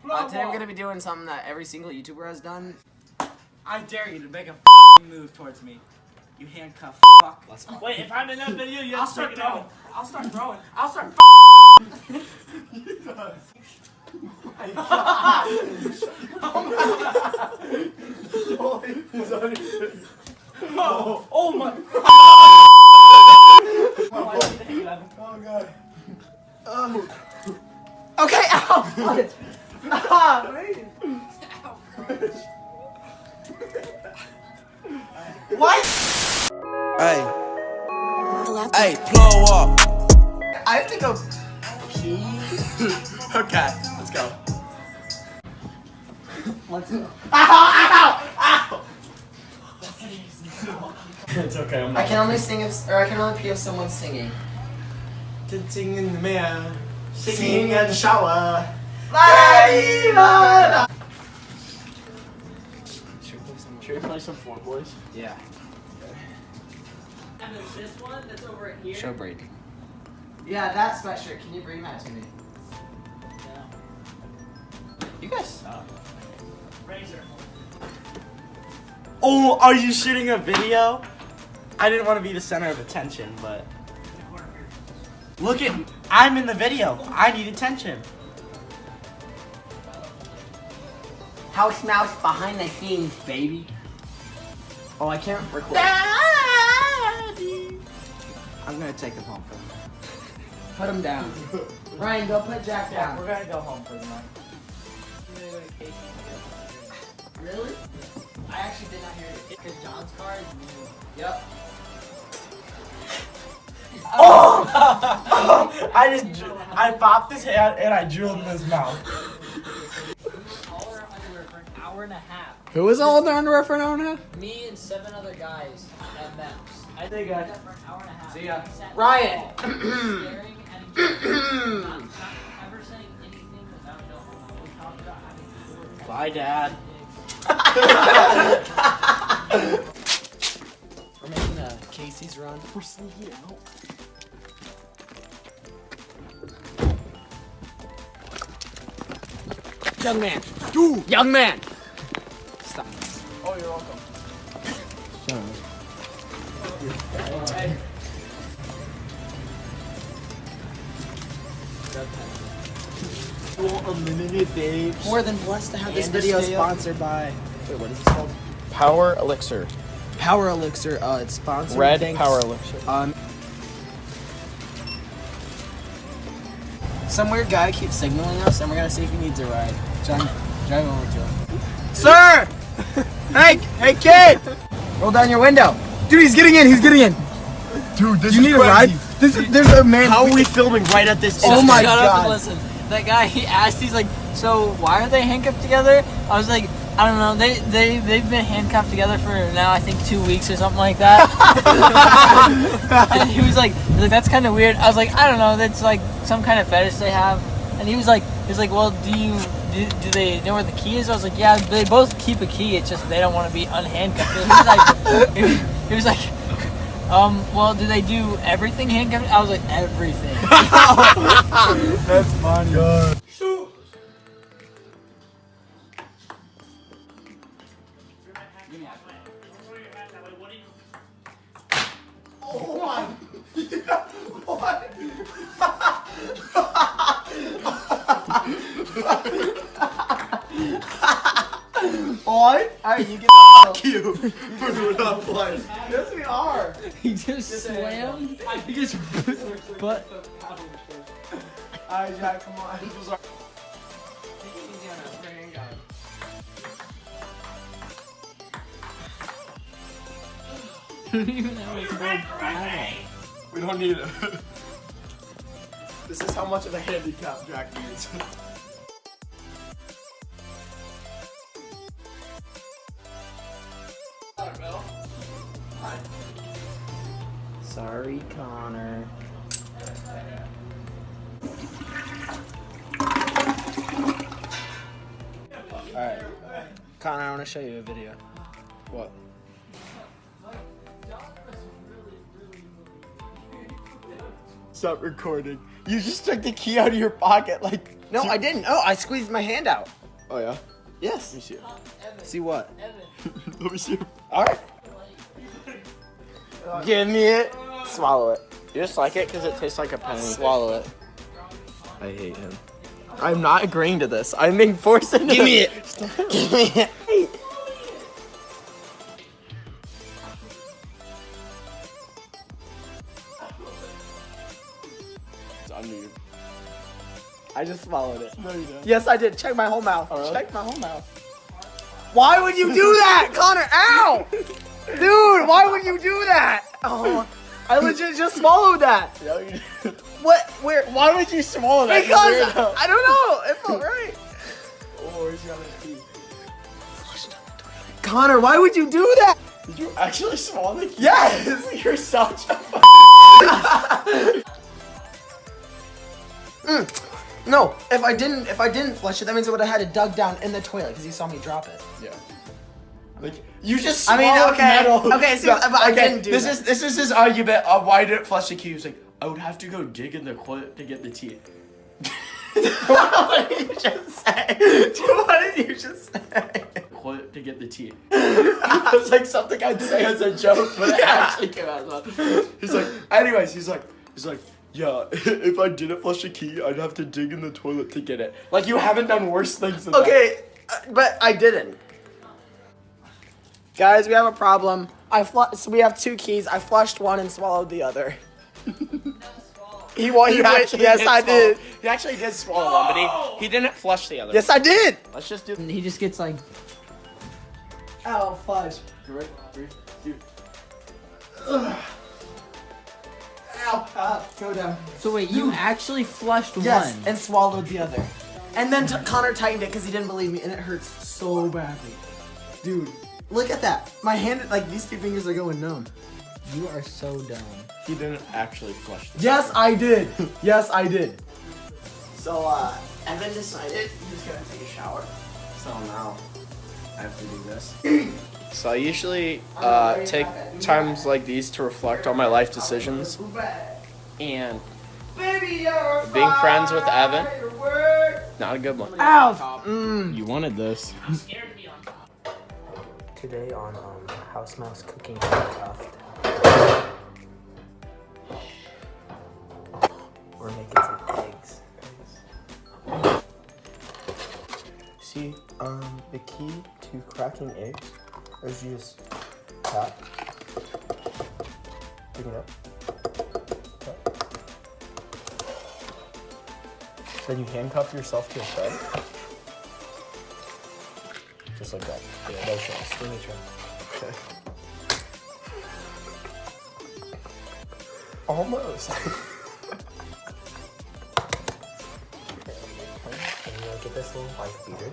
Today I'm gonna be doing something that every single YouTuber has done. I dare you to make a f***ing move towards me. You handcuff fuck. Wait, if I'm in that video, you have to take it out. I'll start throwing. I'll start f***ing. Oh my. Oh god. Okay, ow! Nah, wait. What? Hey, blow up. I have to go pee. Okay, let's go. Let's go. Ow! Ow! Ow! It's okay. I can only sing if, or I can only pee if someone's singing. Sitting in the mirror, singing in the shower. Should we play some Four Boys? Yeah. And there's this one that's over here. Show break. Yeah, that sweatshirt. Can you bring that to me? Yeah. You guys suck. Razor. Oh, are you shooting a video? I didn't want to be the center of attention, but look at, I'm in the video. I need attention. House mouse behind the scenes, baby. Oh, I can't record. Daddy. I'm gonna take him home for the night. Put him down. Ryan, go put Jack down. We're gonna go home for the night. Really? I actually did not hear it. Because John's car is new. Yep. Oh! I popped his hand and I drilled in his mouth. All our underwear for an hour and a half. Who was all in their underwear for an hour and a half? Me and 7 other guys at Maps. I Hey, guys. did that for an hour and a half. See ya. We sat Ryan. staring at each other, not ever saying anything without no. We talked about having 4 Bye, Dad. We're making a Casey's run. We're sneaking out. Young man. Dude. Young man. Stop. Oh, you're welcome. Unlimited babes. More than blessed to have this And video to stay up. sponsored by. Wait, what is this called? Power Elixir. Power Elixir. It's sponsored. Red Thanks. Power Elixir. Some weird guy keeps signaling us, and we're gonna see if he needs a ride. John, drive over to him. Sir! hey, kid! Roll down your window. Dude, he's getting in. He's getting in. Dude, this Do you need a ride? There's a man. How are we filming right at this? Oh my Shut up God. and listen. That guy, he asked, he's like, so why are they handcuffed together? I was like, I don't know. They've been handcuffed together for now, I think 2 weeks or something like that. And he was like, that's kind of weird. I was like, I don't know. That's like some kind of fetish they have. And he was like, well, do they know where the key is? I was like, yeah, they both keep a key. It's just they don't want to be unhandcuffed. He was like, well, do they do everything handcuffed? I was like, everything. That's funny. God. Shoot. Oh my. What? What? Alright, you get You. We're not playing. Yes, we are. He just slammed. He just but Alright, Jack, come on. don't even have a full paddle. We don't need it. This is how much of a handicap Jack needs. Sorry, Connor. Alright. Connor, I want to show you a video. What? Stop recording. You just took the key out of your pocket like No, I didn't. Oh, I squeezed my hand out. Oh yeah? Yes. Let me see it. See what? Let me see it. All right. Give me it. Swallow it. You just like it because it tastes like a penny. Swallow it. I hate him. I'm not agreeing to this. I'm being forced into Give me it. Give me it. It's under you. I just swallowed it. No, you don't. Yes, I did. Check my whole mouth. Oh, really? Check my whole mouth. Why would you do that, Connor? Ow! Dude, why would you do that? Oh, I legit just swallowed that. No, you didn't. What? Where? Why would you swallow that? Because You weirdo? I don't know. It felt right. Oh, where's your other key? Connor, why would you do that? Did you actually swallow the key? Yes. You're such a No, if I didn't flush it, that means I would have had it dug down in the toilet because you saw me drop it. Yeah. Like you just I swallowed mean, okay, metal. okay, so- but I didn't do this that. This is his argument of why didn't flush the key. He was like, I would have to go dig in the toilet to get the teeth. What did you just say? What did you just say? Toilet to get the teeth. It was like something I'd say as a joke, but it actually came out. He's like, anyways, he's like, yeah, if I didn't flush the key, I'd have to dig in the toilet to get it. Like you haven't done worse things than that. Okay, but I didn't. Guys, we have a problem. So we have two keys. I flushed one and swallowed the other. He actually yes, did I swallow- did. He actually did swallow one, but he didn't flush the other. Yes, I did. Let's just do. And he just gets like, Ow, fudge. Right, dude. Ow. Go down. so wait, you actually flushed Yes, one. and swallowed the other. And then Connor tightened it because he didn't believe me, and it hurts so badly. Dude, look at that. My hand, like these two fingers are going numb. You are so dumb. He didn't actually flush the Yes, I did. Yes, I did. So, Evan decided he was gonna take a shower. So now I have to do this. So I usually take times like these to reflect on my life decisions. And being friends with Evan, not a good one. Ow! You wanted this. Today on House Mouse Cooking Handcuffed, we're making some eggs. See, the key to cracking eggs is you just tap, pick it up, tap. Then you handcuff yourself to a bed. Just like that. Yeah, no chance. Give me a try. Okay. Almost. And you get this little wife beater.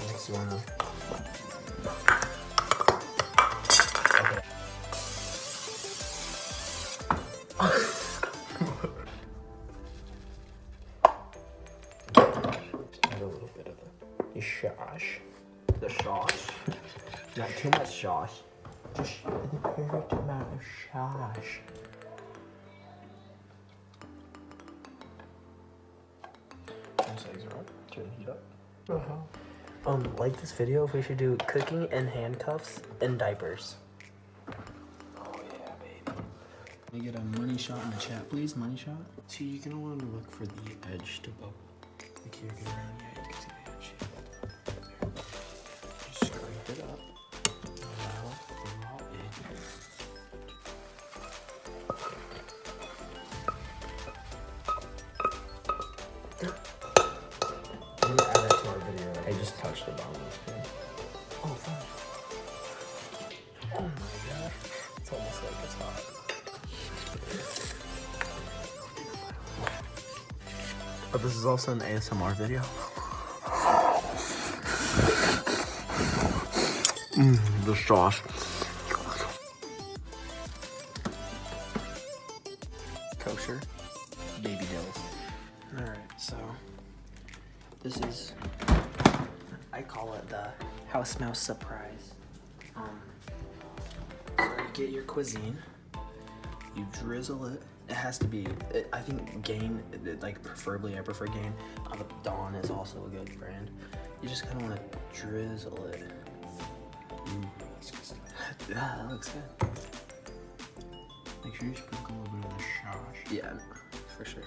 Next one. Add a little bit of the shosh. The sauce. Not too much sauce. Just the perfect amount of shosh. Those eggs are up. Turn the heat up. Like this video if we should do cooking in handcuffs and diapers. Oh yeah, baby. Can I get a money shot in the chat, please? Money shot? See, you're gonna want to look for the edge to bubble. Like here, go around. Yeah, you can see the edge. There. Just scrape it up. Now, the raw egg. I'm gonna add that to our video. I just touched the bottom of the spoon. Oh, fun. Oh my gosh. It's almost like it's hot. But this is also an ASMR video. The sauce. sure. Baby Dills. Alright, so this is, I call it the house mouse surprise. So you get your cuisine, you drizzle it. It has to be, I think Gain, like preferably I prefer Gain. But Dawn is also a good brand. You just kind of want to drizzle it. Yeah, that looks good. Make sure you sprinkle a little bit of the sauce. Yeah, for sure.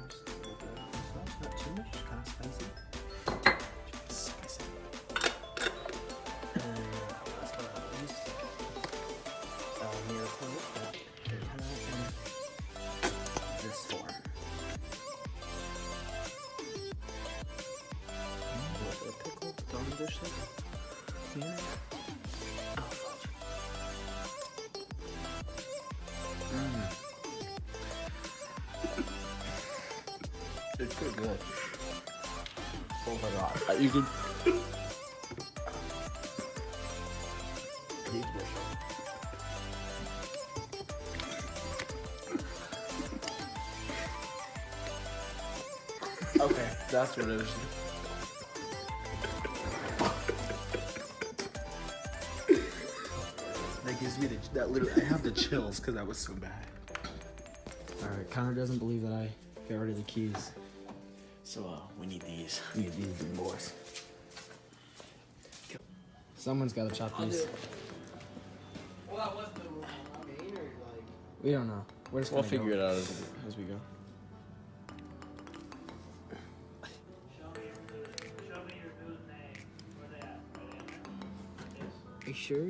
Just a little bit of the sauce, not too much, kind of spicy. And last but not least, Miracle Whip. Kind of in this form. A little bit of pickle, throw in the dish soap. Yeah. Oh, fudge. It's pretty good. Oh my god. You could. Okay, that's what it is. That gives me that literally, I have the chills because that was so bad. Alright, Connor doesn't believe that I got rid of the keys. So, we need these. We need these big boys. Someone's got to chop these. Well, that wasn't the rule. I mean, or like. We don't know. We're just We'll gonna figure go. it out as we go. Are you sure?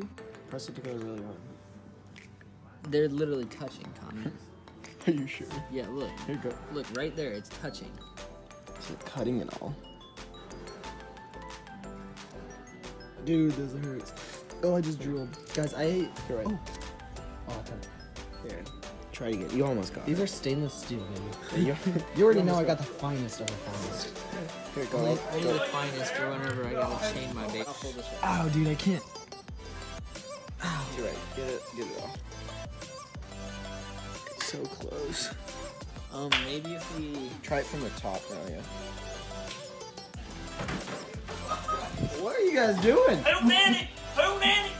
Press it together really hard. They're literally touching, Connor. Are you sure? Yeah, look. Here you go. Look, right there, it's touching. Is it cutting it all? Dude, this hurts. Oh, I just drilled. Guys, I ate. You're right. Oh, okay. Here. Try again. You almost got These it. are stainless steel, baby. You You already know I got the finest of the finest. Here you Only go. the finest for whenever I gotta chain my bait. Ow, dude, I can't. You're right. Get it off. It's so close. Maybe if we. Try it from the top now, yeah. What are you guys doing? Who did it? Who did it?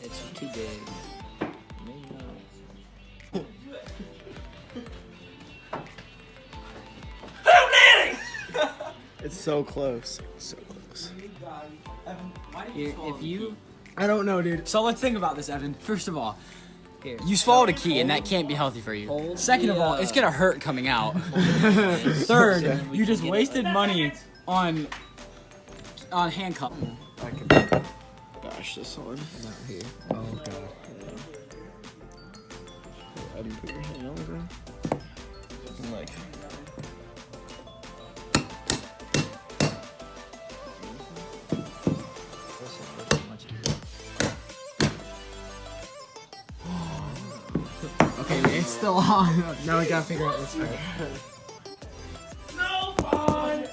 It's too big. Maybe not. Who did it? It's so close. So close. Here, if you. I don't know, dude. So let's think about this, Evan. First of all, Here. you swallowed a key, and that can't be healthy for you. Hold Second of the, all, it's gonna hurt coming out. Third, you just wasted money on Handcuff. I can bash this on. Not here. Oh, God. I didn't put your hand on it. I'm like. Okay, it's still on. Now we gotta figure out this part. No fun.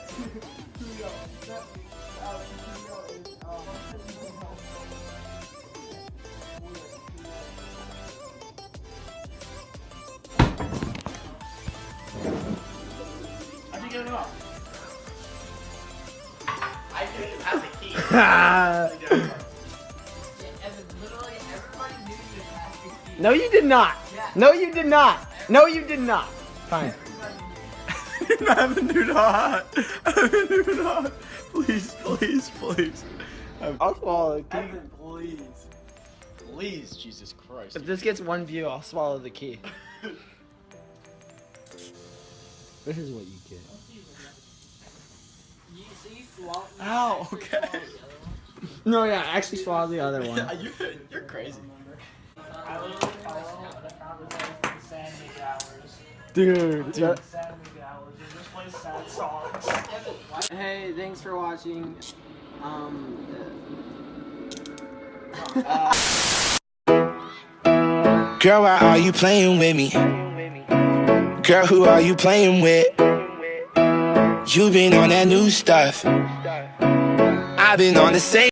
How'd you get it off? I didn't have the key. Literally, everybody knew you had the key. No, you did not. No, you did not. No, you did not. Fine. Evan, do not. Evan, do not. Please, please, please. I'll swallow the key. Evan, please. Please, Jesus Christ. If this gets one view, I'll swallow the key. This is what you get. Ow, okay. No, yeah, actually swallow the other one. Yeah, you're crazy. Dude. Hey, thanks for watching. Girl, why are you playing with me? Girl, who are you playing with? You been on that new stuff. I've been on the same.